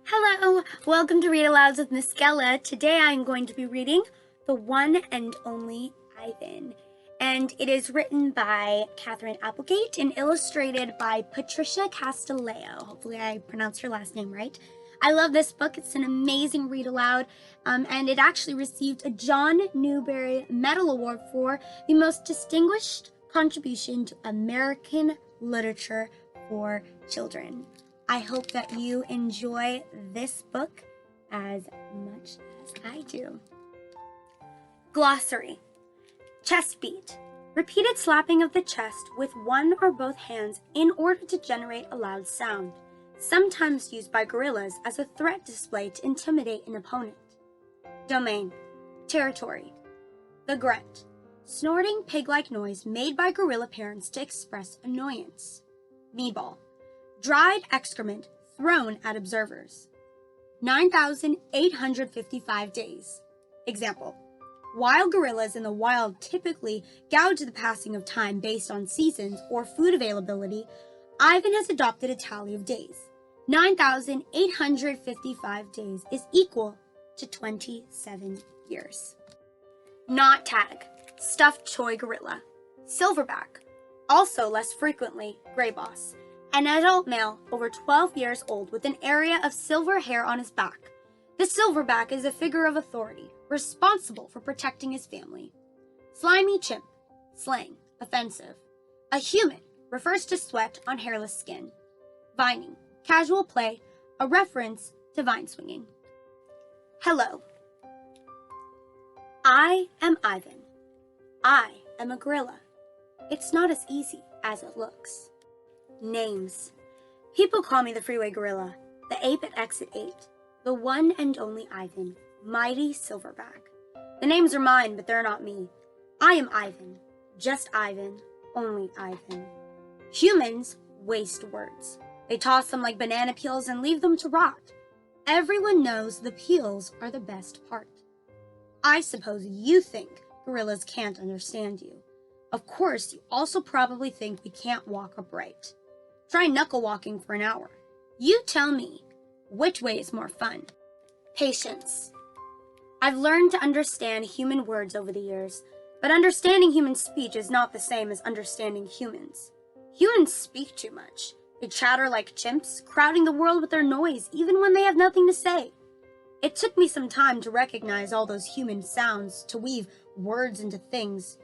Hello, welcome to Read Alouds with Miss Gella. Today I'm going to be reading The One and Only Ivan, and it is written by Catherine Applegate and illustrated by Patricia Castileo. Hopefully I pronounced her last name right. I love this book. It's an amazing read aloud, and it actually received a John Newbery Medal Award for the most distinguished contribution to American literature for children. I hope that you enjoy this book as much as I do. Glossary. Chest beat. Repeated slapping of the chest with one or both hands in order to generate a loud sound, sometimes used by gorillas as a threat display to intimidate an opponent. Domain. Territory. The grunt. Snorting pig-like noise made by gorilla parents to express annoyance. Meatball. Dried excrement thrown at observers. 9,855 days. Example. While gorillas in the wild typically gouge the passing of time based on seasons or food availability, Ivan has adopted a tally of days. 9,855 days is equal to 27 years. Knot tag. Stuffed toy gorilla. Silverback. Also less frequently, gray boss. An adult male over 12 years old with an area of silver hair on his back. The silverback is a figure of authority, responsible for protecting his family. Slimy chimp, slang, offensive. A human refers to sweat on hairless skin. Vining, casual play, a reference to vine swinging. Hello. I am Ivan. I am a gorilla. It's not as easy as it looks. Names. People call me the freeway gorilla, the ape at exit 8, the one and only Ivan, mighty silverback. The names are mine, but they're not me. I am Ivan, just Ivan, only Ivan. Humans waste words. They toss them like banana peels and leave them to rot. Everyone knows the peels are the best part. I suppose you think gorillas can't understand you. Of course, you also probably think we can't walk upright. Try knuckle walking for an hour. You tell me, which way is more fun? Patience. I've learned to understand human words over the years, but understanding human speech is not the same as understanding humans. Humans speak too much. They chatter like chimps, crowding the world with their noise, even when they have nothing to say. It took me some time to recognize all those human sounds, to weave words into things,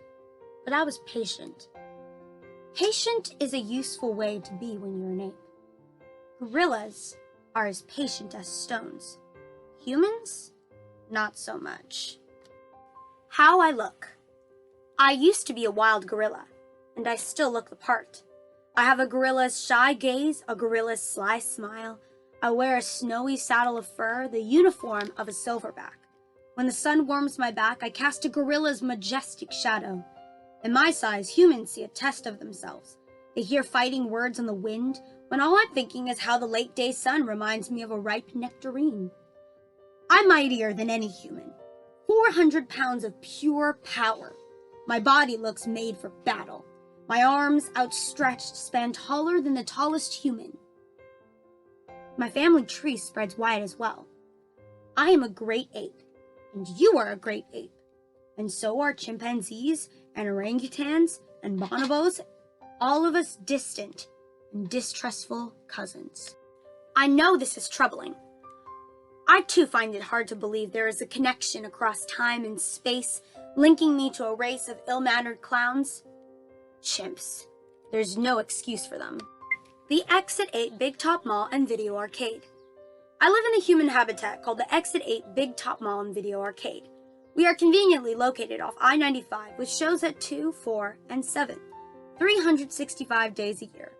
but I was patient. Patient is a useful way to be when you're an ape. Gorillas are as patient as stones. Humans, not so much. How I look. I used to be a wild gorilla, and I still look the part. I have a gorilla's shy gaze, a gorilla's sly smile. I wear a snowy saddle of fur, the uniform of a silverback. When the sun warms my back, I cast a gorilla's majestic shadow. In my size, humans see a test of themselves. They hear fighting words on the wind, when all I'm thinking is how the late-day sun reminds me of a ripe nectarine. I'm mightier than any human. 400 pounds of pure power. My body looks made for battle. My arms, outstretched, span taller than the tallest human. My family tree spreads wide as well. I am a great ape, and you are a great ape. And so are chimpanzees and orangutans and bonobos, all of us distant and distrustful cousins. I know this is troubling. I too find it hard to believe there is a connection across time and space linking me to a race of ill-mannered clowns. Chimps. There's no excuse for them. The Exit 8 Big Top Mall and Video Arcade. I live in a human habitat called the Exit 8 Big Top Mall and Video Arcade. We are conveniently located off I-95 with shows at 2, 4, and 7, 365 days a year.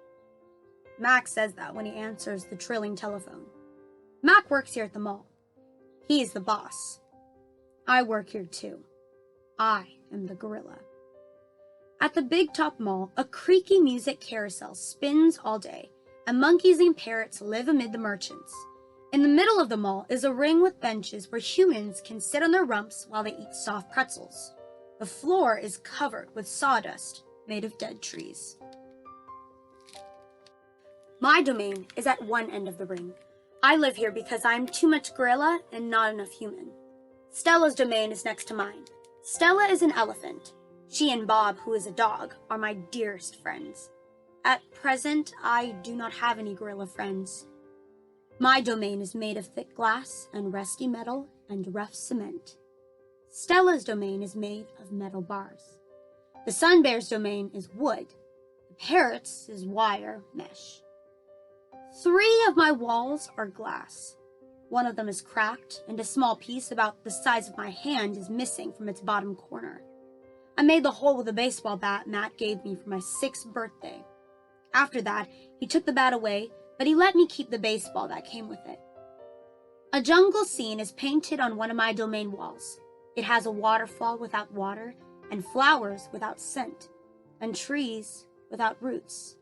Max says that when he answers the trilling telephone. Mac works here at the mall. He is the boss. I work here too. I am the gorilla. At the Big Top Mall, a creaky music carousel spins all day, and monkeys and parrots live amid the merchants. In the middle of the mall is a ring with benches where humans can sit on their rumps while they eat soft pretzels. The floor is covered with sawdust made of dead trees. My domain is at one end of the ring. I live here because I'm too much gorilla and not enough human. Stella's domain is next to mine. Stella is an elephant. She and Bob, who is a dog, are my dearest friends. At present, I do not have any gorilla friends. My domain is made of thick glass and rusty metal and rough cement. Stella's domain is made of metal bars. The sun bear's domain is wood. The parrot's is wire mesh. 3 of my walls are glass. One of them is cracked, and a small piece about the size of my hand is missing from its bottom corner. I made the hole with a baseball bat Matt gave me for my 6th birthday. After that, he took the bat away, but he let me keep the baseball that came with it. A jungle scene is painted on one of my domain walls. It has a waterfall without water, and flowers without scent, and trees without roots.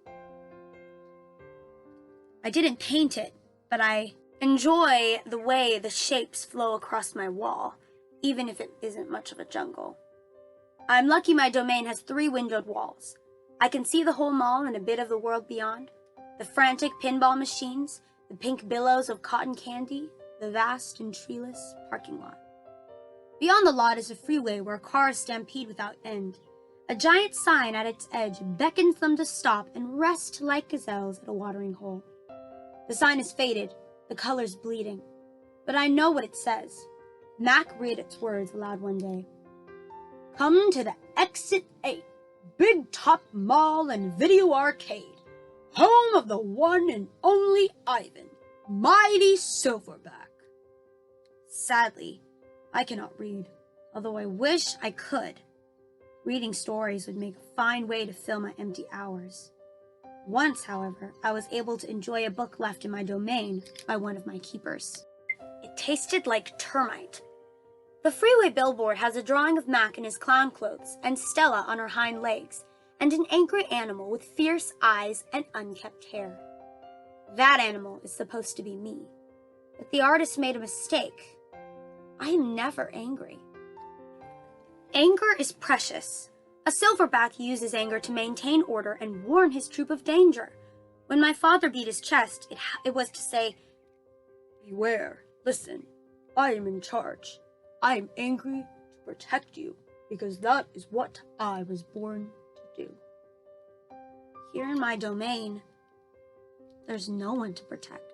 I didn't paint it, but I enjoy the way the shapes flow across my wall, even if it isn't much of a jungle. I'm lucky my domain has 3 windowed walls. I can see the whole mall and a bit of the world beyond, the frantic pinball machines, the pink billows of cotton candy, the vast and treeless parking lot. Beyond the lot is a freeway where cars stampede without end. A giant sign at its edge beckons them to stop and rest like gazelles at a watering hole. The sign is faded, the colors bleeding, but I know what it says. Mac read its words aloud one day. Come to the Exit 8, Big Top Mall and Video Arcade, home of the one and only Ivan, mighty Silverback. Sadly, I cannot read, although I wish I could. Reading stories would make a fine way to fill my empty hours. Once, however, I was able to enjoy a book left in my domain by one of my keepers. It tasted like termite. The freeway billboard has a drawing of Mac in his clown clothes and Stella on her hind legs, and an angry animal with fierce eyes and unkempt hair. That animal is supposed to be me, but the artist made a mistake. I am never angry. Anger is precious. A silverback uses anger to maintain order and warn his troop of danger. When my father beat his chest, it was to say, Beware, listen, I am in charge. I am angry to protect you, because that is what I was born to do. Here in my domain, there's no one to protect.